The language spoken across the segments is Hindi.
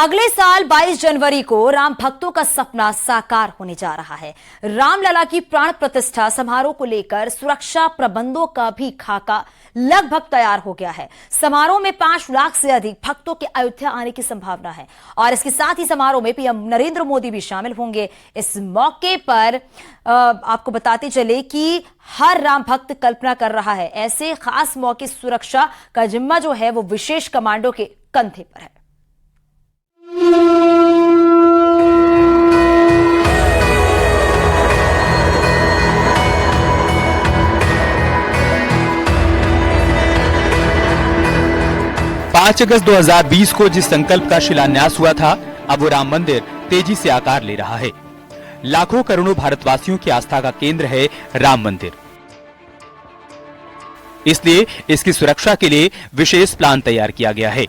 अगले साल 22 जनवरी को राम भक्तों का सपना साकार होने जा रहा है। रामलला की प्राण प्रतिष्ठा समारोह को लेकर सुरक्षा प्रबंधों का भी खाका लगभग तैयार हो गया है। समारोह में 5 लाख से अधिक भक्तों के अयोध्या आने की संभावना है और इसके साथ ही समारोह में पीएम नरेंद्र मोदी भी शामिल होंगे। इस मौके पर आपको बताते चले कि हर राम भक्त कल्पना कर रहा है, ऐसे खास मौके सुरक्षा का जिम्मा जो है वो विशेष कमांडो के कंधे पर है। अगस्त 2020 को जिस संकल्प का शिलान्यास हुआ था, अब वो राम मंदिर तेजी से आकार ले रहा है। लाखों करोड़ों भारतवासियों की आस्था का केंद्र है राम मंदिर। इसलिए इसकी सुरक्षा के लिए विशेष प्लान तैयार किया गया है।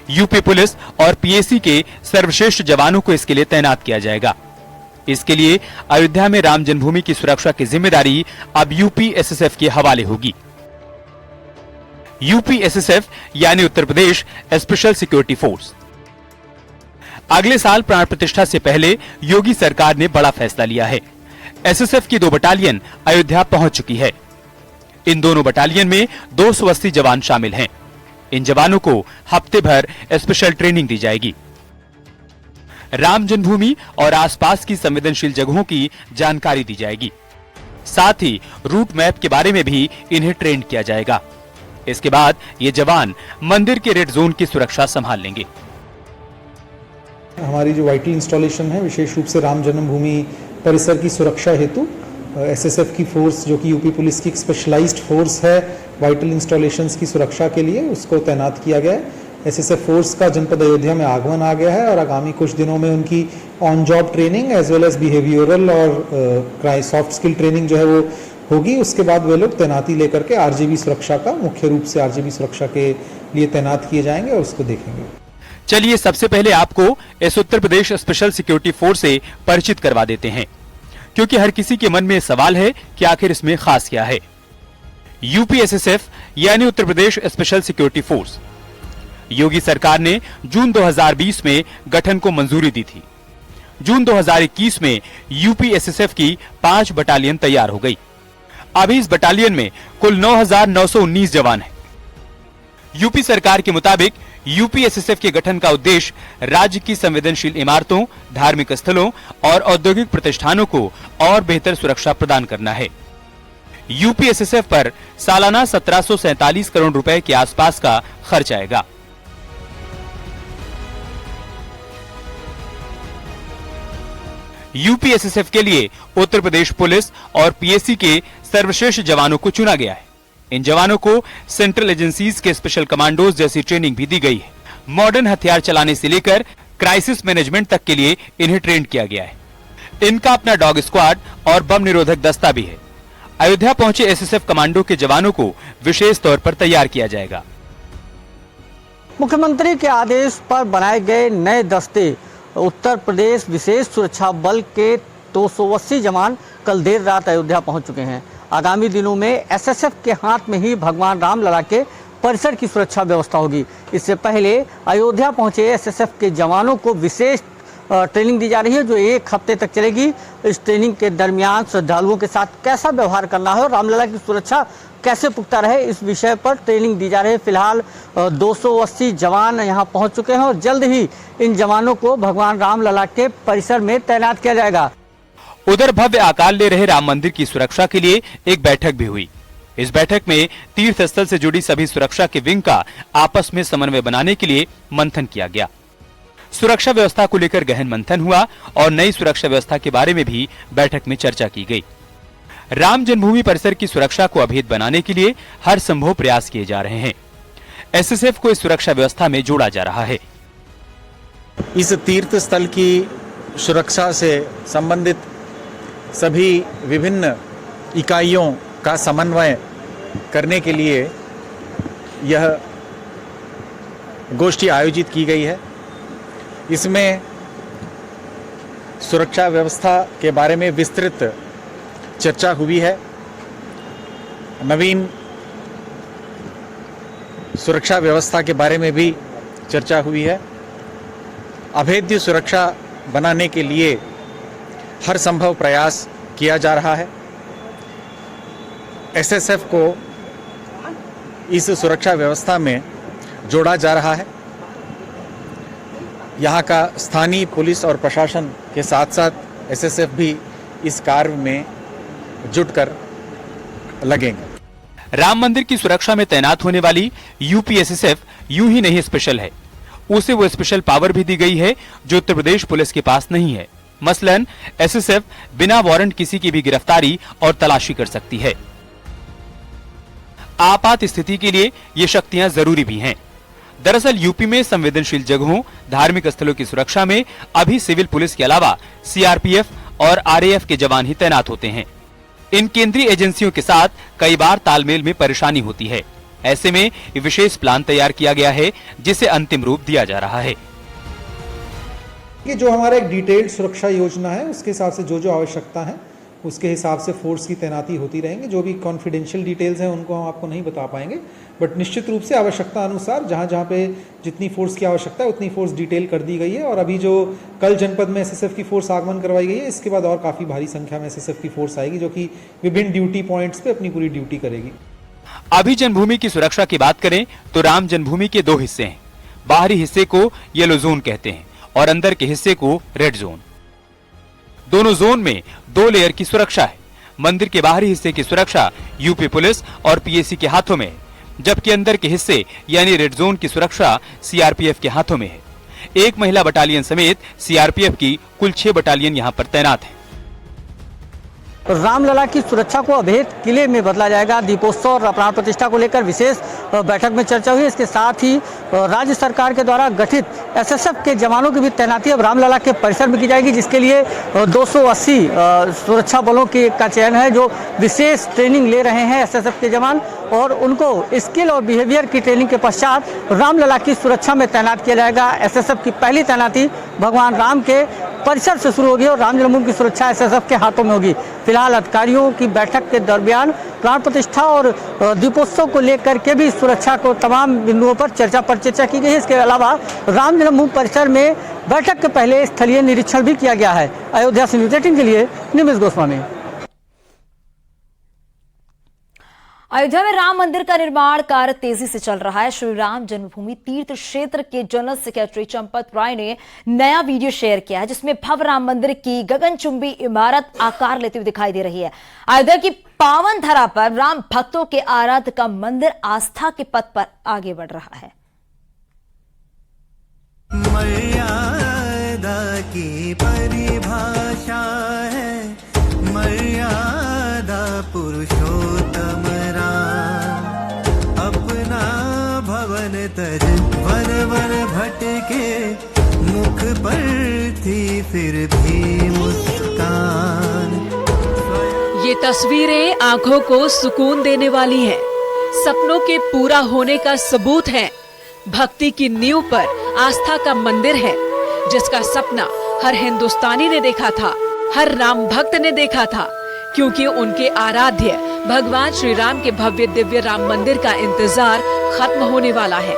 यूपी पुलिस और पीएसी के सर्वश्रेष्ठ जवानों को इसके लिए तैनात किया जाएगा। इसके लिए अयोध्या में राम जन्मभूमि की सुरक्षा की जिम्मेदारी अब यूपी एसएसएफ के हवाले होगी। यूपी एसएसएफ यानी Uttar Pradesh special security force. अगले साल प्राण प्रतिष्ठा से पहले योगी सरकार ने बड़ा फैसला लिया है। एसएसएफ की 2 बटालियन अयोध्या पहुंच चुकी है। इन दोनों बटालियन में 280 जवान शामिल हैं। इन जवानों को हफ्ते भर स्पेशल ट्रेनिंग दी जाएगी। राम जन्मभूमि और आसपास की संवेदनशील जगहों की जानकारी दी जाएगी। साथ ही रूट मैप के बारे में भी इन्हें ट्रेन किया जाएगा। इसके बाद ये जवान मंदिर के रेड जोन की सुरक्षा संभाल लेंगे। हमारी जो वाइटल इंस्टॉलेशन है, विशेष रूप से राम जन्मभूमि परिसर की सुरक्षा हेतु एसएसएफ की फोर्स, जो कि यूपी पुलिस की एक स्पेशलाइज्ड फोर्स है वाइटल इंस्टॉलेशंस की सुरक्षा के लिए, उसको तैनात किया गया है। एसएसएफ फोर्स का जनपद अयोध्या में आगमन आ गया है और आगामी कुछ दिनों में उनकी on job training as well as behavioural और सॉफ्ट स्किल ट्रेनिंग जो है वो होगी। उसके बाद वे लोग तैनाती लेकर के आरजीबी सुरक्षा का, मुख्य रूप से आरजीबी सुरक्षा के लिए तैनात किए जाएंगे और उसको देखेंगे। चलिए सबसे पहले आपको इस Uttar Pradesh special security force से परिचित करवा देते हैं, क्योंकि हर किसी के मन में सवाल है कि आखिर इसमें खास क्या है। यूपी एसएसएफ यानी Uttar Pradesh special security force. योगी सरकार ने जून 2020 में गठन को मंजूरी दी थी। जून 2021 में यूपी एसएसएफ की 5 बटालियन तैयार हो गई। अभी इस बटालियन में कुल 9,919 जवान हैं। यूपी सरकार के मुताबिक यूपी एसएसएफ के गठन का उद्देश्य राज्य की संवेदनशील इमारतों, धार्मिक स्थलों और औद्योगिक प्रतिष्ठानों को और बेहतर सुरक्षा प्रदान करना है। यूपी एसएसएफ पर सालाना 1747 करोड़ रुपए के आसपास का खर्च आएगा। यूपी एसएसएफ के लिए उत्तर प्रदेश पुलिस और पीएसी के सर्वश्रेष्ठ जवानों को चुना गया है। इन जवानों को सेंट्रल एजेंसीज के स्पेशल कमांडोज जैसी ट्रेनिंग भी दी गई है। मॉडर्न हथियार चलाने से लेकर क्राइसिस मैनेजमेंट तक के लिए इन्हें ट्रेन किया गया है। इनका अपना डॉग स्क्वाड और बम निरोधक दस्ता भी है। अयोध्या पहुंचे एसएसएफ कमांडो के जवानों को विशेष तौर पर तैयार किया जाएगा। मुख्यमंत्री के आदेश पर बनाए गए नए दस्ते उत्तर प्रदेश विशेष सुरक्षा बल के 280 जवान कल देर रात अयोध्या पहुंच चुके हैं। आगामी दिनों में एसएसएफ के हाथ में ही भगवान रामलला के परिसर की सुरक्षा व्यवस्था होगी। इससे पहले अयोध्या पहुंचे एसएसएफ के जवानों को विशेष ट्रेनिंग दी जा रही है, जो 1 हफ्ते तक चलेगी। इस ट्रेनिंग के दरमियान श्रद्धालुओं के साथ कैसा व्यवहार करना है और रामलला की सुरक्षा कैसे पुख्ता रहे, इस विषय पर ट्रेनिंग दी जा रही है। फिलहाल 280 जवान यहां पहुंच चुके हैं और जल्द ही इन जवानों को भगवान रामलला के परिसर में तैनात किया जाएगा। उधर भव्य आकार ले रहे राम मंदिर की सुरक्षा के लिए एक बैठक भी हुई। इस बैठक में तीर्थ स्थल से जुड़ी सभी सुरक्षा के विंग का आपस में समन्वय बनाने के लिए मंथन किया गया। सुरक्षा व्यवस्था को लेकर गहन मंथन हुआ और नई सुरक्षा व्यवस्था के बारे में भी बैठक में चर्चा की गई। राम जन्मभूमि परिसर की सुरक्षा को अभेद बनाने के लिए हर संभव प्रयास किए जा रहे हैं। एसएसएफ को इस सुरक्षा व्यवस्था में जोड़ा जा रहा है। इस तीर्थ स्थल की सुरक्षा से संबंधित सभी विभिन्न इकाइयों का समन्वय करने के लिए यह गोष्ठी आयोजित की गई है। इसमें सुरक्षा व्यवस्था के बारे में विस्तृत चर्चा हुई है। नवीन सुरक्षा व्यवस्था के बारे में भी चर्चा हुई है। अभेद्य सुरक्षा बनाने के लिए हर संभव प्रयास किया जा रहा है। एसएसएफ को इस सुरक्षा व्यवस्था में जोड़ा जा रहा है। यहाँ का स्थानीय पुलिस और प्रशासन के साथ साथ एसएसएफ भी इस कार्य में जुटकर लगेंगे। राम मंदिर की सुरक्षा में तैनात होने वाली यूपी एसएसएफ यूं ही नहीं स्पेशल है, उसे वो स्पेशल पावर भी दी गई है जो उत्तर प्रदेश पुलिस के पास नहीं है। मसलन एसएसएफ बिना वारंट किसी की भी गिरफ्तारी और तलाशी कर सकती है। आपात स्थिति के लिए ये शक्तियां जरूरी भी हैं। दरअसल यूपी में संवेदनशील जगहों, धार्मिक स्थलों की सुरक्षा में अभी सिविल पुलिस के अलावा सीआरपीएफ और आरएएफ के जवान ही तैनात होते हैं। इन केंद्रीय एजेंसियों के साथ कई बार तालमेल में परेशानी होती है। ऐसे में विशेष प्लान तैयार किया गया है जिसे अंतिम रूप दिया जा रहा है। ये जो हमारा एक डिटेल्ड सुरक्षा योजना है उसके हिसाब से जो जो आवश्यकता है उसके हिसाब से फोर्स की तैनाती होती रहेंगी। जो भी कॉन्फिडेंशियल डिटेल्स हैं उनको हम आपको नहीं बता पाएंगे, बट निश्चित रूप से आवश्यकता अनुसार जहाँ जहाँ पे जितनी फोर्स की आवश्यकता है उतनी फोर्स डिटेल कर दी गई है। और अभी जो कल जनपद में एसएसएफ की फोर्स आगमन करवाई गई है, इसके बाद और काफ़ी भारी संख्या में एसएसएफ की फोर्स आएगी जो कि विभिन्न ड्यूटी पॉइंट्स पे अपनी पूरी ड्यूटी करेगी। अभी जन्मभूमि की सुरक्षा की बात करें तो राम जन्मभूमि के दो हिस्से हैं। बाहरी हिस्से को येलो जोन कहते हैं और अंदर के हिस्से को रेड जोन। दोनों जोन में 2 लेयर की सुरक्षा है। मंदिर के बाहरी हिस्से की सुरक्षा यूपी पुलिस और पीएसी के हाथों में है, जबकि अंदर के हिस्से यानी रेड जोन की सुरक्षा सीआरपीएफ के हाथों में है। एक महिला बटालियन समेत सीआरपीएफ की कुल 6 बटालियन यहाँ पर तैनात है। रामलला की सुरक्षा को अभेद किले में बदला जाएगा। दीपोत्सव और प्राण प्रतिष्ठा को लेकर विशेष बैठक में चर्चा हुई। इसके साथ ही राज्य सरकार के द्वारा गठित एसएसएफ के जवानों की भी तैनाती अब रामलला के परिसर में की जाएगी, जिसके लिए 280 सुरक्षा बलों का चयन है जो विशेष ट्रेनिंग ले रहे हैं एसएसएफ के जवान, और उनको स्किल और बिहेवियर की ट्रेनिंग के पश्चात रामलला की सुरक्षा में तैनात किया जाएगा। एसएसएफ की पहली तैनाती भगवान राम के परिसर से शुरू होगी और राम जन्मभूमि की सुरक्षा एसएसएफ के हाथों में होगी। फिलहाल अधिकारियों की बैठक के दरमियान प्राण प्रतिष्ठा और दीपोत्सव को लेकर के भी सुरक्षा को तमाम बिंदुओं पर चर्चा की गई है। इसके अलावा राम जन्मभूमि परिसर में बैठक के पहले स्थलीय निरीक्षण भी किया गया है। अयोध्या से न्यूज 18 के लिए निमिष गोस्वामी। अयोध्या में राम मंदिर का निर्माण कार्य तेजी से चल रहा है। श्री राम जन्मभूमि तीर्थ क्षेत्र के जनरल सेक्रेटरी चंपत राय ने नया वीडियो शेयर किया है जिसमें भव्य राम मंदिर की गगनचुंबी इमारत आकार लेती हुई दिखाई दे रही है। अयोध्या की पावन धरा पर राम भक्तों के आराध्य का मंदिर आस्था के पथ पर आगे बढ़ रहा है। मर्यादा की परिभाषा है, मर्यादा पुरुषोत्तम अपना भवन तज वन वन भटके, मुख पर थी फिर भी मुस्कान। ये तस्वीरें आंखों को सुकून देने वाली हैं, सपनों के पूरा होने का सबूत है। भक्ति की नींव पर आस्था का मंदिर है जिसका सपना हर हिंदुस्तानी ने देखा था, हर राम भक्त ने देखा था, क्योंकि उनके आराध्य भगवान श्री राम के भव्य दिव्य राम मंदिर का इंतजार खत्म होने वाला है।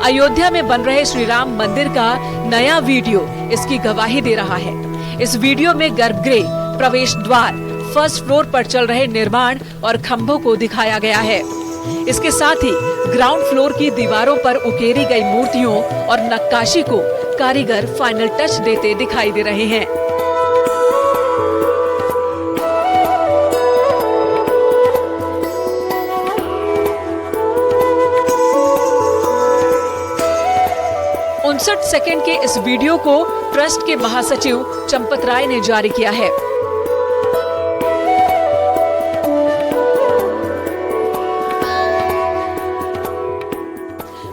अयोध्या में बन रहे श्री राम मंदिर का नया वीडियो इसकी गवाही दे रहा है। इस वीडियो में गर्भगृह, प्रवेश द्वार, फर्स्ट फ्लोर पर चल रहे निर्माण और खंभों को दिखाया गया है। इसके साथ ही ग्राउंड फ्लोर की दीवारों पर उकेरी गई मूर्तियों और नक्काशी को कारीगर फाइनल टच देते दिखाई दे रहे हैं। उनसठ सेकेंड के इस वीडियो को ट्रस्ट के महासचिव चंपत राय ने जारी किया है।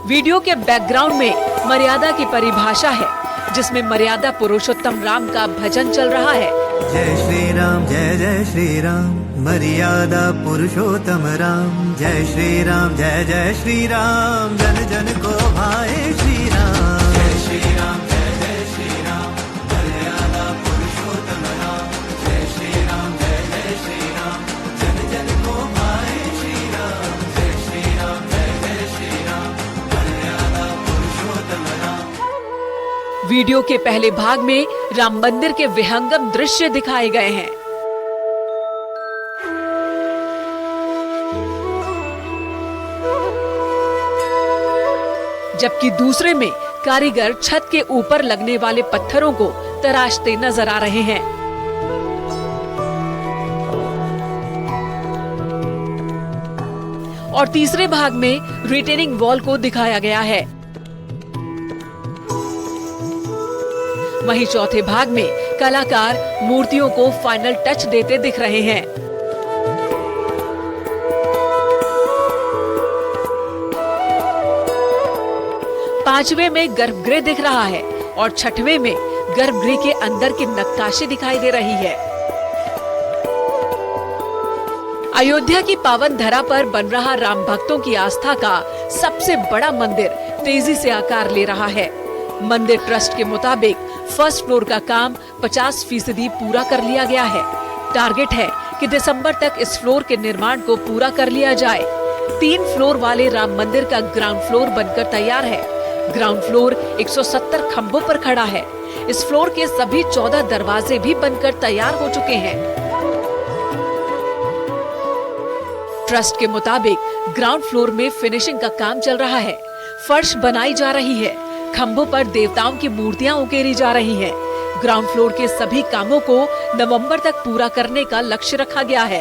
वीडियो के बैकग्राउंड में मर्यादा की परिभाषा है जिसमें मर्यादा पुरुषोत्तम राम का भजन चल रहा है। जय श्री राम, जय जय श्री राम, मर्यादा पुरुषोत्तम राम। जय श्री राम, जय जय श्री राम, जन जन को भाए श्री राम। जय श्री राम, जय जय श्री राम, मर्यादा पुरुषोत्तम राम। जय श्री राम, जय जय श्री राम, जन जन को भाए श्री राम। जय श्री राम, जय जय वीडियो के पहले भाग में राम मंदिर के विहंगम दृश्य दिखाए गए हैं। जबकि दूसरे में कारीगर छत के ऊपर लगने वाले पत्थरों को तराशते नजर आ रहे हैं। और तीसरे भाग में रिटेनिंग वॉल को दिखाया गया है। वहीं चौथे भाग में कलाकार मूर्तियों को फाइनल टच देते दिख रहे हैं। पांचवें में गर्भगृह दिख रहा है और छठवें में गर्भगृह के अंदर की नक्काशी दिखाई दे रही है। अयोध्या की पावन धरा पर बन रहा राम भक्तों की आस्था का सबसे बड़ा मंदिर तेजी से आकार ले रहा है। मंदिर ट्रस्ट के मुताबिक फर्स्ट फ्लोर का काम 50% पूरा कर लिया गया है। टारगेट है कि दिसंबर तक इस फ्लोर के निर्माण को पूरा कर लिया जाए। 3 फ्लोर वाले राम मंदिर का ग्राउंड फ्लोर बनकर तैयार है। ग्राउंड फ्लोर 170 खंभों पर खड़ा है। इस फ्लोर के सभी 14 दरवाजे भी बनकर तैयार हो चुके हैं। ट्रस्ट के मुताबिक ग्राउंड फ्लोर में फिनिशिंग का काम चल रहा है। फर्श बनाई जा रही है। खंभों पर देवताओं की मूर्तियां उकेरी जा रही हैं। ग्राउंड फ्लोर के सभी कामों को नवंबर तक पूरा करने का लक्ष्य रखा गया है।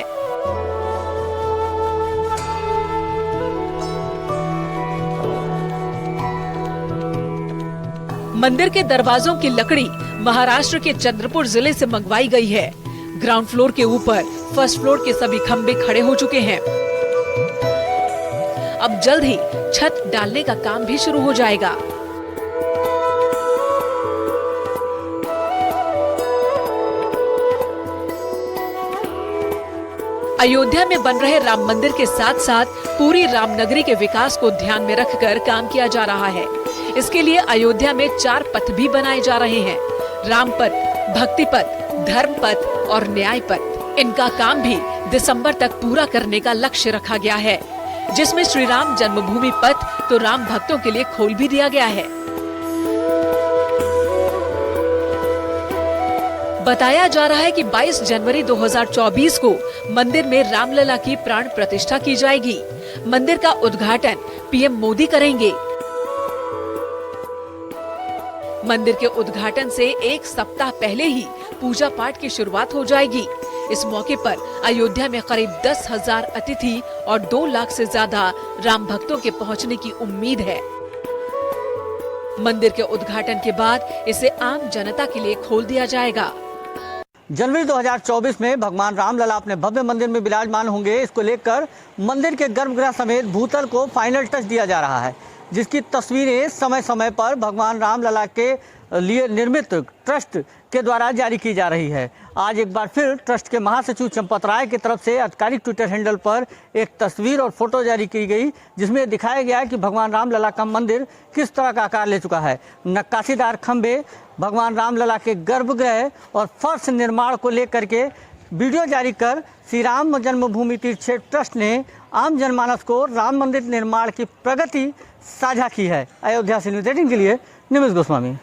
मंदिर के दरवाजों की लकड़ी महाराष्ट्र के चंद्रपुर जिले से मंगवाई गई है। ग्राउंड फ्लोर के ऊपर फर्स्ट फ्लोर के सभी खंभे खड़े हो चुके हैं। अब जल्द ही छत डालने का काम भी शुरू हो जाएगा। अयोध्या में बन रहे राम मंदिर के साथ साथ पूरी रामनगरी के विकास को ध्यान में रखकर काम किया जा रहा है। इसके लिए अयोध्या में 4 पथ भी बनाए जा रहे हैं। राम पथ, भक्ति पथ, धर्म पथ और न्याय पथ। इनका काम भी दिसंबर तक पूरा करने का लक्ष्य रखा गया है, जिसमें श्री राम जन्मभूमि पथ तो राम भक्तों के लिए खोल भी दिया गया है। बताया जा रहा है कि 22 जनवरी 2024 को मंदिर में रामलला की प्राण प्रतिष्ठा की जाएगी। मंदिर का उद्घाटन पीएम मोदी करेंगे। मंदिर के उद्घाटन से 1 सप्ताह पहले ही पूजा पाठ की शुरुआत हो जाएगी। इस मौके पर अयोध्या में करीब 10,000 अतिथि और 2 लाख से ज्यादा राम भक्तों के पहुंचने की उम्मीद है। मंदिर के उद्घाटन के बाद इसे आम जनता के लिए खोल दिया जाएगा। जनवरी 2024 में भगवान रामलला अपने भव्य मंदिर में विराजमान होंगे। इसको लेकर मंदिर के गर्भगृह समेत भूतल को फाइनल टच दिया जा रहा है, जिसकी तस्वीरें समय समय पर भगवान रामलला के लिए निर्मित ट्रस्ट के द्वारा जारी की जा रही है। आज एक बार फिर ट्रस्ट के महासचिव चंपत राय की तरफ से आधिकारिक ट्विटर हैंडल पर एक तस्वीर और फोटो जारी की गई, जिसमें दिखाया गया कि भगवान रामलला का मंदिर किस तरह का आकार ले चुका है। नक्काशीदार खंभे, भगवान रामलला के गर्भगृह और फर्श निर्माण को लेकर के वीडियो जारी कर श्री राम जन्मभूमि तीर्थ क्षेत्र ट्रस्ट ने आम जनमानस को राम मंदिर निर्माण की प्रगति साझा की है। अयोध्या से न्यूज़ 18 के लिए निमिष गोस्वामी।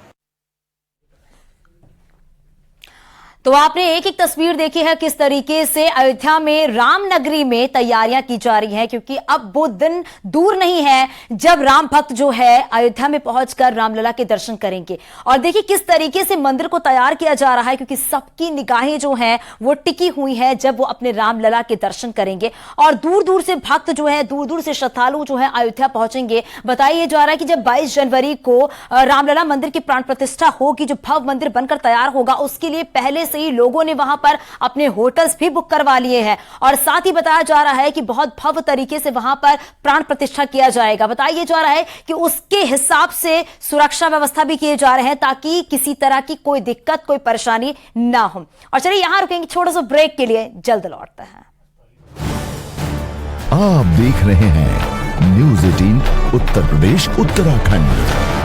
तो आपने एक एक तस्वीर देखी है किस तरीके से अयोध्या में रामनगरी में तैयारियां की जा रही हैं, क्योंकि अब वो दिन दूर नहीं है जब राम भक्त जो है अयोध्या में पहुंचकर रामलला के दर्शन करेंगे। और देखिए किस तरीके से मंदिर को तैयार किया जा रहा है, क्योंकि सबकी निगाहें जो हैं वो टिकी हुई हैं जब वो अपने रामलला के दर्शन करेंगे। और दूर दूर से भक्त जो है, दूर दूर से श्रद्धालु जो है अयोध्या पहुंचेंगे। बताया जा रहा है कि जब 22 जनवरी को रामलला मंदिर की प्राण प्रतिष्ठा होगी, जो भव्य मंदिर बनकर तैयार होगा, उसके लिए पहले से ही लोगों ने वहां पर अपने होटल्स भी बुक करवा लिए हैं। और साथ ही बताया जा रहा है कि बहुत भव्य तरीके से वहां पर प्राण प्रतिष्ठा किया जाएगा। बताया जा रहा है कि उसके हिसाब से सुरक्षा व्यवस्था भी किए जा रहे हैं, ताकि किसी तरह की कोई दिक्कत, कोई परेशानी ना हो। और चलिए यहां रुकेंगे छोटा सा ब्रेक के लिए, जल्द लौटते हैं। आप देख रहे हैं न्यूज़ 18 उत्तर प्रदेश उत्तराखंड।